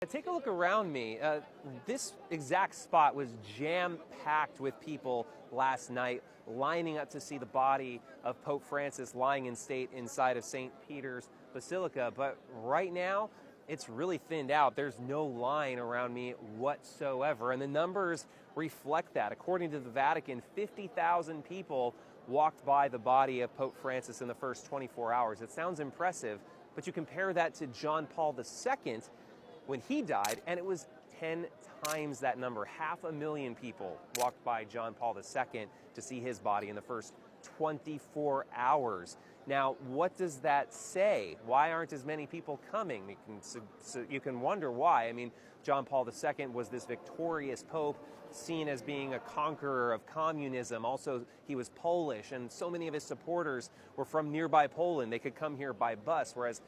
Take a look around me. This exact spot was jam-packed with people last night, lining up to see the body of Pope Francis lying in state inside of St. Peter's Basilica. But right now, it's really thinned out. There's no line around me whatsoever, and the numbers reflect that. According to the Vatican, 50,000 people walked by the body of Pope Francis in the first 24 hours. It sounds impressive, but you compare that to John Paul II, when he died, and it was 10 times that number. 500,000 people walked by John Paul II to see his body in the first 24 hours. Now, what does that say? Why aren't as many people coming? You can wonder why. I mean, John Paul II was this victorious pope, seen as being a conqueror of communism. Also, he was Polish, and so many of his supporters were from nearby Poland. They could come here by bus, whereas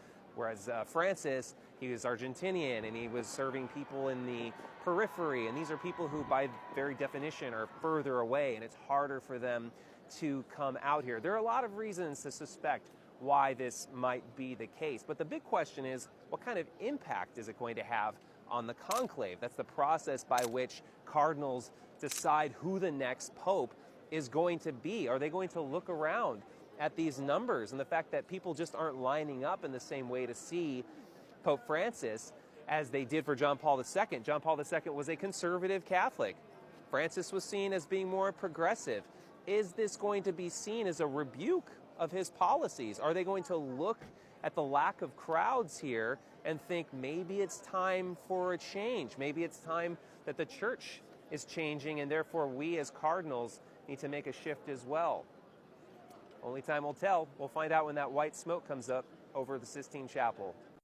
Francis, he was Argentinian, and he was serving people in the periphery. And these are people who, by very definition, are further away, and it's harder for them to come out here. There are a lot of reasons to suspect why this might be the case. But the big question is, what kind of impact is it going to have on the conclave? That's the process by which cardinals decide who the next pope is going to be. Are they going to look around at these numbers and the fact that people just aren't lining up in the same way to see Pope Francis as they did for John Paul II? John Paul II was a conservative Catholic. Francis was seen as being more progressive. Is this going to be seen as a rebuke of his policies? Are they going to look at the lack of crowds here and think maybe it's time for a change? Maybe it's time that the church is changing, and therefore we as cardinals need to make a shift as well. Only time will tell. We'll find out when that white smoke comes up over the Sistine Chapel.